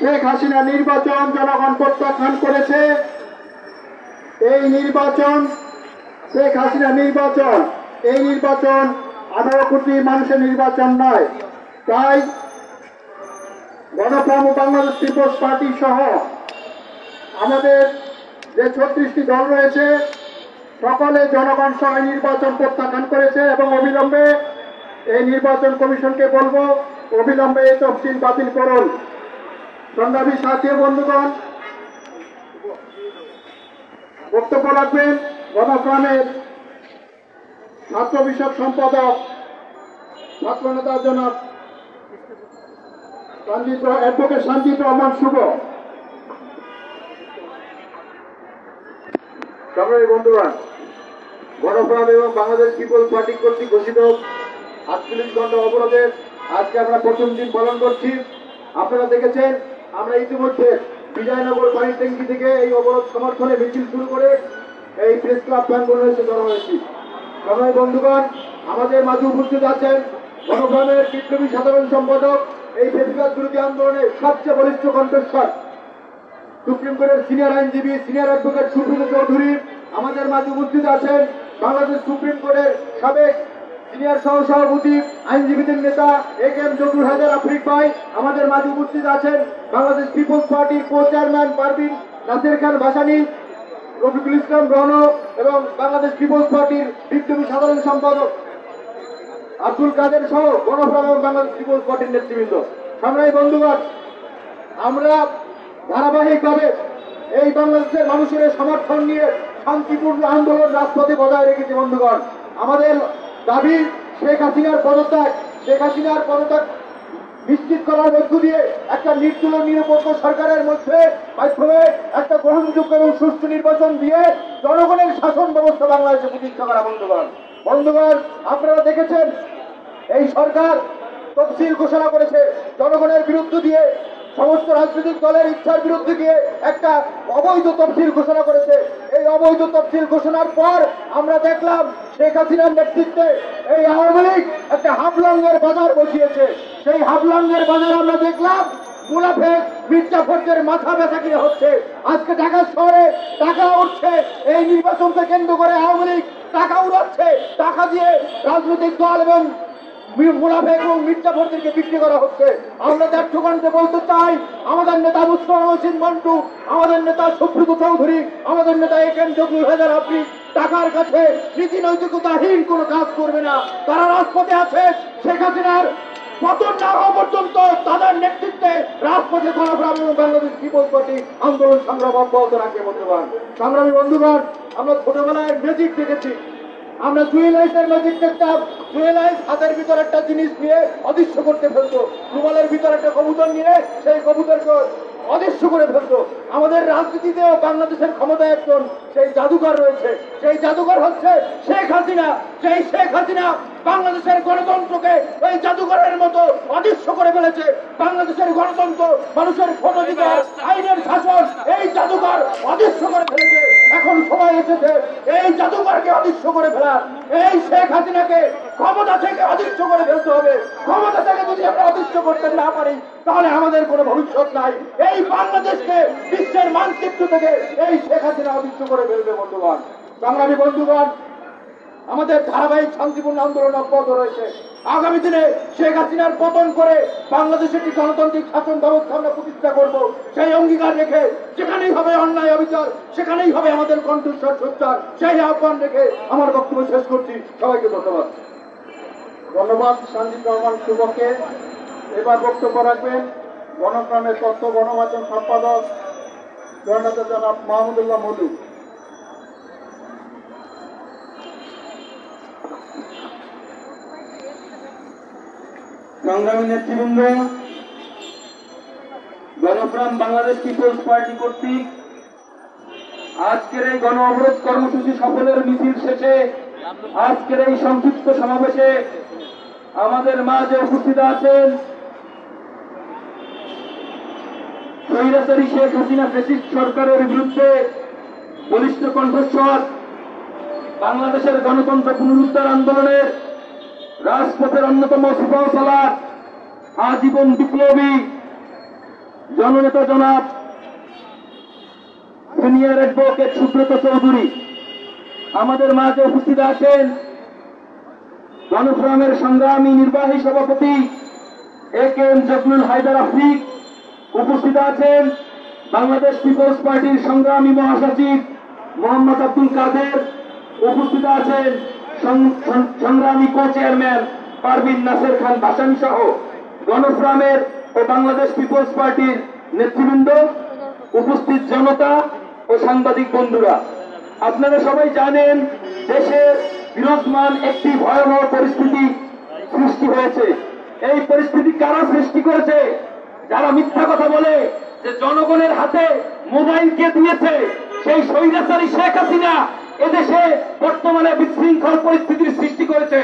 শেখ হাসিনা নির্বাচন জনগণ প্রত্যাখ্যান করেছে। এই নির্বাচন শেখ হাসিনা নির্বাচন, এই নির্বাচন 18 কোটি মানুষের নির্বাচন নয়। তাই গণফ্রন্ট বাংলাদেশ পিপলস পার্টি সহ আমাদের যে 36টি দল রয়েছে সকলে জনগণ সহ নির্বাচন প্রত্যাখ্যান করেছে এবং অবিলম্বে এই নির্বাচন কমিশনকে বলবো অবিলম্বে এই তফসিল বাতিল করুন। সংগ্রামী সাথী বন্ধুগণ, বক্তব্য রাখবেন গণফ্রন্টের ছাত্র বিষয়ক সম্পাদক ছাত্র নেতা জনাব অ্যাডভোকেট সঞ্জিত রহমান শুভ। সংগ্রামী বন্ধুগণ, গণফ্রন্ট এবং বাংলাদেশ পিপলস পার্টি কর্তৃক ঘোষিত 48 ঘন্টা অবরোধের আজকে আমরা প্রথম দিন পালন করছি। আপনারা দেখেছেন আমরা ইতিমধ্যে বিজয়নগর পানির ট্যাঙ্কি থেকে এই অবরোধ সমর্থনে মিছিল শুরু করে এই প্রেস ক্লাব প্রাঙ্গণে এসে জড়ো হয়েছি। সংগ্রামী বন্ধুগণ, আমাদের মাঝে উপস্থিত আছেন গণফ্রন্টের বিপ্লবী সাধারণ সম্পাদক, এই ফেসিবাদ বিরোধী আন্দোলনের সবচেয়ে বলিষ্ঠ কণ্ঠস্বর, সুপ্রিম কোর্টের সিনিয়র আইনজীবী সিনিয়র অ্যাডভোকেট সুব্রত চৌধুরী। আমাদের মাঝে উপস্থিত আছেন বাংলাদেশ সুপ্রিম কোর্টের সাবেক সিনিয়র সহসভাপতি আইনজীবীদের নেতা একেএম জহুর হায়দার আফ্রিক ভাই। আমাদের মাঝে উপস্থিত আছেন বাংলাদেশ পিপলস পার্টির কো চেয়ারম্যান পারভিন নাসির খান ভাসানী, রফিকুল ইসলাম রণ এবং বাংলাদেশ পিপলস পার্টির বিপ্লবী সাধারণ সম্পাদক আব্দুল কাদের সহ গণফ্রন্ট এবং বাংলাদেশ পিপলস পার্টির নেতৃবৃন্দ। সংগ্রামী বন্ধুগণ, আমরা ধারাবাহিকভাবে এই বাংলাদেশের মানুষের সমর্থন নিয়ে শান্তিপূর্ণ আন্দোলন রাজপথে বজায় রেখেছে। বন্ধুগণ, আমাদের দাবি শেখ হাসিনার পদত্যাগ নিশ্চিত করার মধ্য দিয়ে একটা নির্দলীয় নিরপেক্ষ সরকারের মাধ্যমে একটা গ্রহণযোগ্য এবং সুষ্ঠু নির্বাচন দিয়ে জনগণের শাসন ব্যবস্থা বাংলাদেশে প্রতিষ্ঠা করা। বন্ধুগণ, আপনারা দেখেছেন এই সরকার তফসিল ঘোষণা করেছে, জনগণের বিরুদ্ধে দিয়ে সমস্ত রাজনৈতিক দলের ইচ্ছার বিরুদ্ধে গিয়ে একটা অবৈধ তফসিল ঘোষণা করেছে। এই অবৈধ তফসিল ঘোষণার পর আমরা দেখলাম শেখ হাসিনার নেতৃত্বে এই আওয়ামী লীগ একটা হাফলঙ্গের বাজার বসিয়েছে। সেই হাফলঙ্গের বাজার আমরা দেখলাম মুনাফেক মির্জাফরদের মাথা ব্যথা কিনে হচ্ছে। আজকে ঢাকা শহরে টাকা উঠছে, এই নির্বাচনকে কেন্দ্র করে আওয়ামী লীগ টাকা উড়াচ্ছে, টাকা দিয়ে রাজনৈতিক দল এবং মুনাফেক এবং মির্জাফরদেরকে বিক্রি করা হচ্ছে। আমরা দেড় বলতে চাই, আমাদের নেতা মুস্তফা হোসেন মন্টু, আমাদের নেতা সুব্রত চৌধুরী, আমাদের নেতা একেএম জহুর হায়দার আফ্রিক টাকার কাছে নীতি নৈতিকতাহীন কোনো কাজ করবে না। তারা রাজপথে আছে শেখ হাসিনার পতন না হওয়া পর্যন্ত তাদের নেতৃত্বে রাজপথে গণফ্রন্ট এবং বাংলাদেশ পিপলস পার্টি আন্দোলন সংগ্রাম অব্যাহত রাখে। বন্ধুগণ, সংগ্রামী বন্ধুগণ, আমরা ছোটবেলায় ম্যাজিক দেখেছি, আমরা জুয়েলাইসের ম্যাজিক দেখতাম। জুয়েলাইস হাতের ভিতর একটা জিনিস নিয়ে অদৃশ্য করতে ফেলতো, রুমালের ভিতর একটা কবুতর নিয়ে সেই কবুতরকে অদৃশ্য করে ফেলতো। আমাদের রাজনীতিতেও বাংলাদেশের ক্ষমতায় একজন সেই জাদুকর রয়েছে, সেই জাদুকর হচ্ছে শেখ হাসিনা। সেই শেখ হাসিনা বাংলাদেশের গণতন্ত্রকে এই জাদুঘরের মতো অদৃশ্য করে ফেলেছে। বাংলাদেশের গণতন্ত্র, মানুষের ভোটাধিকার, আইনের শাসন এই জাদুঘর অদৃশ্য করে ফেলেছে। এখন সময় এসেছে এই জাদুঘরকে অদৃশ্য করে ফেলার। এই শেখ হাসিনাকে ক্ষমতা থেকে অদৃশ্য করে ফেলতে হবে। ক্ষমতা থেকে যদি আমরা অদৃশ্য করতে না পারি তাহলে আমাদের কোনো ভবিষ্যৎ নাই। এই বাংলাদেশকে বিশ্বের মানচিত্র থেকে এই শেখ হাসিনা অদৃশ্য করে ফেলবে। বন্ধুগণ, সংগ্রামী বন্ধুগণ, আমাদের ধারাবাহিক শান্তিপূর্ণ আন্দোলন অব্যাহত রয়েছে। আগামী দিনে শেখ হাসিনার পতন করে বাংলাদেশের একটি গণতান্ত্রিক শাসন ব্যবস্থা আমরা প্রতিষ্ঠা করব। সেই অঙ্গীকার রেখে যেখানেই হবে অন্যায় অবিচার সেখানেই হবে আমাদের কণ্ঠস্বর সোচ্চার, সেই আহ্বান রেখে আমার বক্তব্য শেষ করছি। সবাইকে ধন্যবাদ। ধন্যবাদ সঞ্জিত রহমান শুভকে। এবার বক্তব্য রাখবেন গণফ্রন্টের তথ্য গণমাধ্যম সম্পাদক জননেতা জনাব মাহমুদুল্লাহ মধু। সংগ্রামী নেতৃবৃন্দ, গণফ্রন্ট বাংলাদেশ পিপলস পার্টি কর্তৃক আজকের এই গণ অবরোধ কর্মসূচি সফলের মিছিল শেষে আজকের এই সংক্ষিপ্ত সমাবেশে আমাদের মাঝে উপস্থিত আছেন স্বৈরাচারী শেখ হাসিনা ফ্যাসিস্ট সরকারের বিরুদ্ধে বলিষ্ঠ কণ্ঠস্বর, বাংলাদেশের গণতন্ত্র পুনরুদ্ধার আন্দোলনের রাজপথের অন্যতম সিপাহ সালার, আজীবন বিপ্লবী জননেতা জনাব সিনিয়র অ্যাডভোকেট সুব্রত চৌধুরী, আমাদের মাঝে উপস্থিত আছেন গণফোরামের সংগ্রামী নির্বাহী সভাপতি এ.কে.এম. জগলুল হায়দার আফিক, উপস্থিত আছেন বাংলাদেশ পিপলস পার্টির সংগ্রামী মহাসচিব মোহাম্মদ আব্দুল কাদের, উপস্থিত আছেন সংগ্রামী কো চেয়ারম্যান পারভিন নাসের খান ভাসানী সহ গণফোরামের ও বাংলাদেশ পিপলস পার্টির নেতৃবৃন্দ, উপস্থিত জনতা ও সাংবাদিক বন্ধুরা, আপনারা সবাই জানেন দেশের বিরাজমান একটি ভয়াবহ পরিস্থিতি সৃষ্টি হয়েছে। এই পরিস্থিতি কারা সৃষ্টি করেছে? যারা মিথ্যা কথা বলে যে জনগণের হাতে মোবাইলকে দিয়েছে সেই স্বৈরাচারী শেখ হাসিনা এদেশে বর্তমানে বিশৃঙ্খল পরিস্থিতির সৃষ্টি করেছে।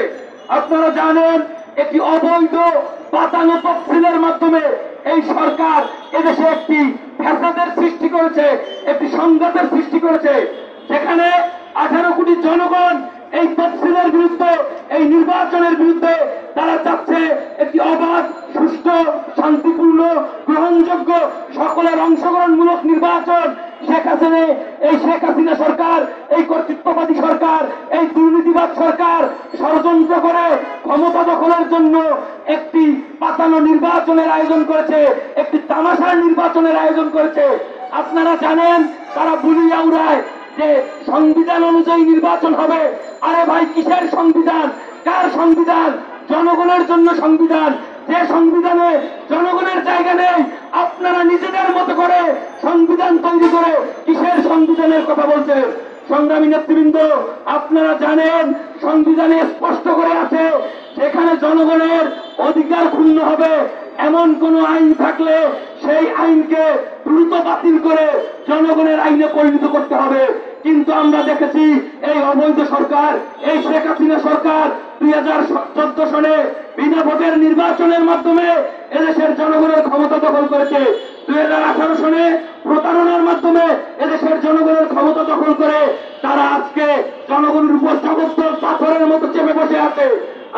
আপনারা জানেন একটি অবৈধ পাতানো তফসিলের মাধ্যমে এই সরকার এদেশে একটি ফ্যাসাদের সৃষ্টি করেছে, একটি সংঘাতের সৃষ্টি করেছে, যেখানে 18 কোটি জনগণ এই তফসিলের বিরুদ্ধে, এই নির্বাচনের বিরুদ্ধে তারা চাচ্ছে একটি অবাধ, সুষ্ঠু, শান্তিপূর্ণ, গ্রহণযোগ্য, সকলের অংশগ্রহণমূলক নির্বাচন। শেখ হাসিনা সরকার, এই কর্তৃত্ববাদী সরকার, এই দুর্নীতিবাদ সরকার ষড়যন্ত্র করে ক্ষমতা দখলের জন্য একটি পাতানো নির্বাচনের আয়োজন করেছে, একটি তামাশার নির্বাচনের আয়োজন করেছে। আপনারা জানেন তারা বুলিয়া উড়ায় যে সংবিধান অনুযায়ী নির্বাচন হবে। আরে ভাই, কিসের সংবিধান? কার সংবিধান? জনগণের জন্য সংবিধান। যে সংবিধানে জনগণের জায়গা নেই, আপনারা নিজেদের মতো করে সংবিধান তৈরি করে কিসের সংবিধানের কথা বলছেন? সংগ্রামী নেতৃবৃন্দ, আপনারা জানেন সংবিধানে স্পষ্ট করে আছে যেখানে জনগণের অধিকার ক্ষুণ্ণ হবে এমন কোন আইন থাকলে সেই আইনকে দ্রুত বাতিল করে জনগণের আইনে পরিণত করতে হবে। কিন্তু আমরা দেখেছি এই অবৈধ সরকার, এই শেখ হাসিনা সরকার 2014 সনে বিনা ভোটের নির্বাচনের মাধ্যমে এদেশের জনগণের ক্ষমতা দখল করেছে। 2018 সনে প্রতারণার মাধ্যমে এদেশের জনগণের ক্ষমতা দখল করে তারা আজকে জনগণের উপর জগত্তর পাথরের মতো চেপে বসে আছে।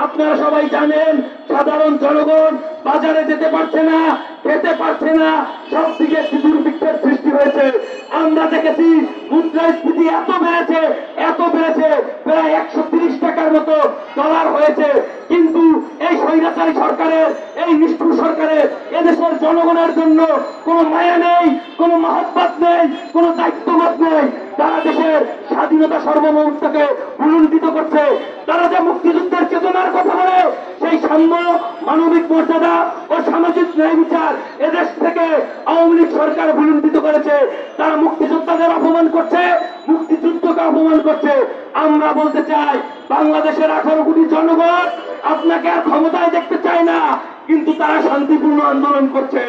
আপনারা সবাই জানেন সাধারণ জনগণ বাজারে যেতে পারছে না, খেতে পারছে না, সব দিকে দুর্ভিক্ষের সৃষ্টি হয়েছে। আমরা দেখেছি মুদ্রাস্ফীতি এত বেড়েছে প্রায় 130 টাকার মতো ডলার হয়েছে। কিন্তু এই স্বৈরাচারী সরকারের, এই নিষ্ঠুর সরকারের এদেশের জনগণের জন্য কোনো মায়া নেই, কোনো মহব্বত নেই, কোনো দায়িত্ববোধ নেই। তারা দেশের স্বাধীনতা সার্বভৌমত্বকে ভুলুণ্ঠিত করছে। তারা যে মুক্তিযুদ্ধের চেতনার কথা বলে সেই সাম্য, মানবিক মর্যাদা ও সামাজিক ন্যায় বিচার এদেশ থেকে আওয়ামী লীগ সরকার ভুলুণ্ঠিত করেছে। তারা মুক্তিযোদ্ধাদের অপমান করছে, মুক্তিযুদ্ধকে অপমান করছে। আমরা বলতে চাই বাংলাদেশের 18 কোটি জনগণ আপনাকে আর ক্ষমতায় দেখতে চায় না, কিন্তু তারা শান্তিপূর্ণ আন্দোলন করছে।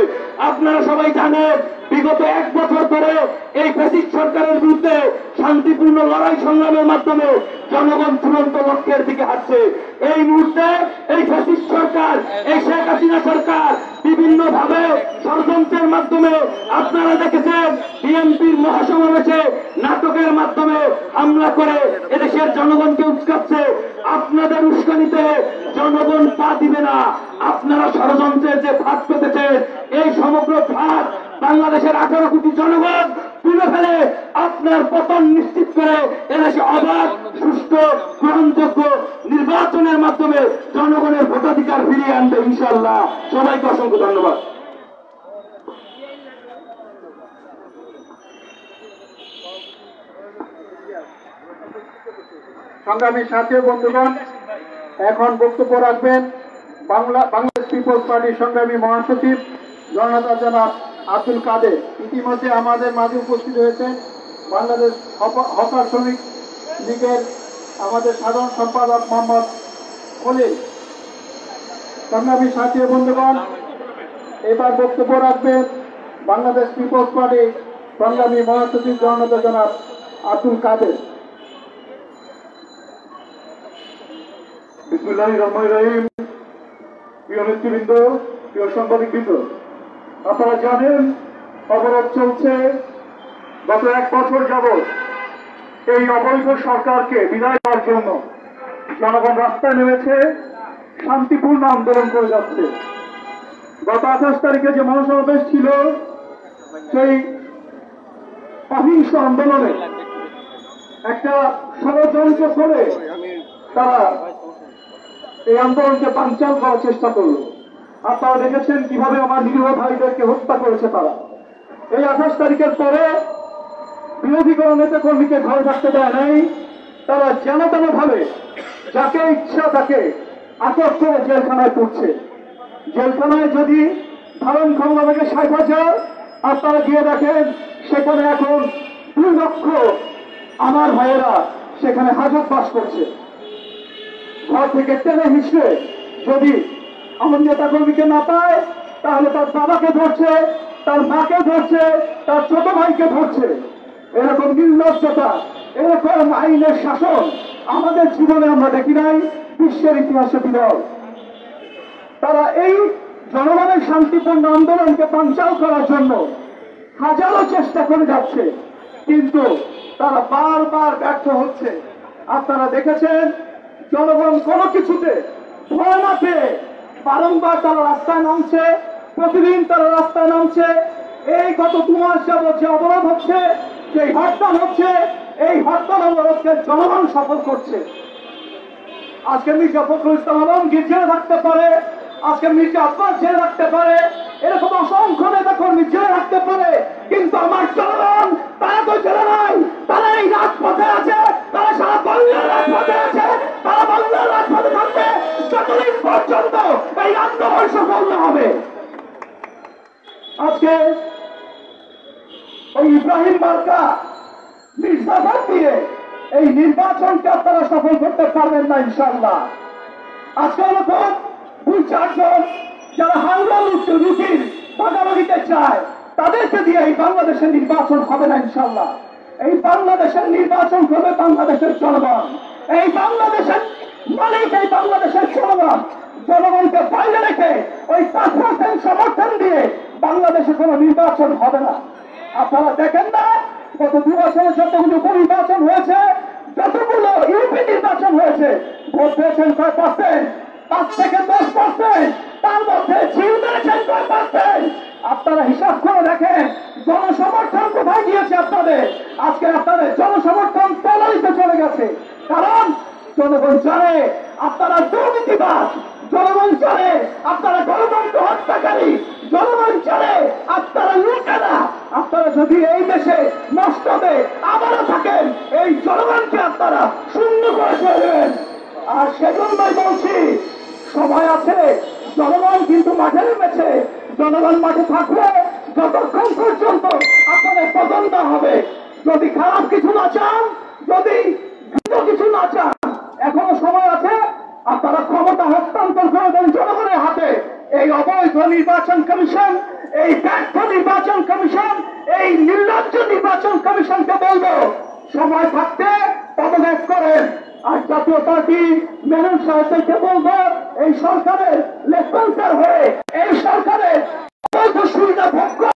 আপনারা সবাই জানেন বিগত 1 বছর ধরে এই ফ্যাসিস্ট সরকারের বিরুদ্ধে শান্তিপূর্ণ লড়াই সংগ্রামের মাধ্যমে জনগণ চূড়ান্ত লক্ষ্যের দিকে হাঁটছে। এই মুহূর্তে এই ফ্যাসিস্ট সরকার, এই শেখ হাসিনা সরকার বিভিন্ন ভাবে ষড়যন্ত্রের মাধ্যমে, আপনারা দেখেছেন বিএনপির মহাসমাবেশে নাটকের মাধ্যমে হামলা করে এদেশের জনগণকে উস্কাচ্ছে। আপনাদের উস্কানিতে জনগণ পা দিবে না। আপনারা ষড়যন্ত্রের যে ফাঁদ পেতেছেন, এই সমগ্র ফাঁদ বাংলাদেশের 18 কোটি জনগণ তুলে ফেলে আপনার পতন নিশ্চিত করে এদেশে অবাধ, সুষ্ঠু, গ্রহণযোগ্য নির্বাচনের মাধ্যমে জনগণের ভোটাধিকার ফিরিয়ে আনবে ইনশাআল্লাহ। সবাইকে অসংখ্য ধন্যবাদ। সংগ্রামী সাথী বন্ধুগণ, এখন বক্তব্য রাখবেন বাংলাদেশ পিপলস পার্টির সংগ্রামী মহাসচিব জননেতা জনাব আব্দুল কাদের। ইতিমধ্যে আমাদের মাঝে উপস্থিত হয়েছেন বাংলাদেশ হকার শ্রমিক লীগের আমাদের সাধারণ সম্পাদক মোহাম্মদ খলিল। সংগ্রামী সাথী বন্ধুগণ, এবার বক্তব্য রাখবেন বাংলাদেশ পিপলস পার্টির সংগ্রামী মহাসচিব জননেতা জনাব আব্দুল কাদের। বিসমিল্লাহির রহমানির রহিম। প্রিয় নেতৃবৃন্দ, প্রিয় সাংবাদিকবৃন্দ, আপনারা জানেন অবরোধ চলছে গত 1 বছর যাবৎ। এই অবৈধ সরকারকে বিদায় দেওয়ার জন্য জনগণ রাস্তায় নেমেছে, শান্তিপূর্ণ আন্দোলন করে যাচ্ছে। গত 28 তারিখে যে মহাসমাবেশ ছিল সেই অহিংস আন্দোলনে একটা ষড়যন্ত্র করে তারা এই আন্দোলনকে বানচাল করার চেষ্টা করল। আপনারা দেখেছেন কিভাবে আমার নিরীহ ভাইদেরকে হত্যা করেছে তারা। এই 28 তারিখের পরে বিরোধী কোনো নেতা কর্মীকে ঘরে থাকতে দেয় নাই। তারা যেন তেন ভাবে যাকে ইচ্ছা তাকে আটক করে জেলখানায় পড়ছে। জেলখানায় যদি ধারণ ক্ষমতা থেকে 60,000, আপনারা গিয়ে দেখেন সেখানে এখন 2 লক্ষ আমার ভাইয়েরা সেখানে হাজত বাস করছে। ঘর থেকে টেনে হিসেবে যদি আমার নেতা কর্মীকে না পায় তাহলে তার বাবাকে ধরছে, তার মাকে ধরছে, তার ছোট ভাইকে ধরছে। এরকম নির্লজ্জতা, এরকম আইনের শাসন আমাদের জীবনে আমরা দেখি নাই, বিশ্বের ইতিহাসে বিরল। তারা এই জনগণের শান্তিপূর্ণ আন্দোলনকে বানচাল করার জন্য হাজারো চেষ্টা করে যাচ্ছে, কিন্তু তারা বারবার ব্যর্থ হচ্ছে। আপনারা দেখেছেন জনগণ কোনো কিছুতে ভয় না পেয়ে বারংবার তারা রাস্তায় নামছে, প্রতিদিন তারা রাস্তায় নামছে। এই গত 2 মাস যাবৎ যে অবরোধ হচ্ছে, যে হরতাল হচ্ছে, এই হরতাল অবরোধকে জনগণ সফল করছে। আজকে মির্জা ফখরুল ইসলাম আলমগীর জেলে থাকতে পারে, আজকে মির্জা আব্বাস জেলে থাকতে পারে, এরকম অসংখ্য নেতা কর্মী জেলে থাকতে পারে, কিন্তু আমার জনগণ তারা তো জেলে নাই, তারা এই রাজপথে আছে, তারা সারা বাংলার রাজপথে আছে, তারা বাংলার রাজপথে থাকবে যতদিন পর্যন্ত এই আন্দোলন সফল না হবে। আজকে ওই ইব্রাহিম মার্কা নির্বাচন দিয়ে এই নির্বাচনকে আপনারা সফল করতে পারবেন না ইনশাআল্লাহ। আজকে এরকম 2-4 জন যারা হাঙ্গা রুটির ভাগাভাগিতে চায় তাদেরকে দিয়ে এই বাংলাদেশের নির্বাচন হবে না ইনশাআল্লাহ। এই বাংলাদেশের নির্বাচন হবে বাংলাদেশের জনগণ, এই বাংলাদেশের মালিক, এই বাংলাদেশের জনগণ। জনগণকে বাইরে রেখে ওই 5% সমর্থন দিয়ে বাংলাদেশে কোনো নির্বাচন হবে না। আপনারা দেখেন না গত 2 বছরে যতগুলো উপনির্বাচন হয়েছে, যতগুলো ইউপি নির্বাচন হয়েছে, ভোট পেয়েছেন কয় পার্সেন্ট? 5 থেকে 10%। তার মধ্যে ঝিল মেরেছেন কয় পার্সেন্ট? আপনারা হিসাব করে দেখেন জনসমর্থন কোথায় গিয়েছে আপনাদের। আজকে আপনাদের জনসমর্থন তলানিতে চলে গেছে, কারণ জনগণ জানে আপনারা দুর্নীতিবাজ, জনগণ জানে আপনারা গণতন্ত্র হত্যাকারী, জনগণ জানে আপনারা লুটেরা। আপনারা যদি এই দেশে মস্তবে আবারও থাকেন, এই জনগণকে আপনারা শূন্য করে ফেলবেন। আর সেজন্যই বলছি সময় আছে, জনগণ কিন্তু মাঠে নেমেছে, জনগণ মাঠে থাকবে যতক্ষণ পর্যন্ত আপনাদের পতন না হবে। যদি খারাপ কিছু না চান, যদি ভালো কিছু না চান, এখনো সময় আছে, আপনারা ক্ষমতা হস্তান্তর করে দেন জনগণের হাতে। এই অবৈধ নির্বাচন কমিশন, এই ব্যর্থ নির্বাচন কমিশন, এই নির্লজ্জ নির্বাচন কমিশনকে বলবো সময় থাকতে পদত্যাগ করেন। আর জাতীয় পার্টি মেনন সাহেবকে বলবো এই সরকারের লেসপন্সার হয়ে এই সরকারের অবৈধ সুবিধা ভোগ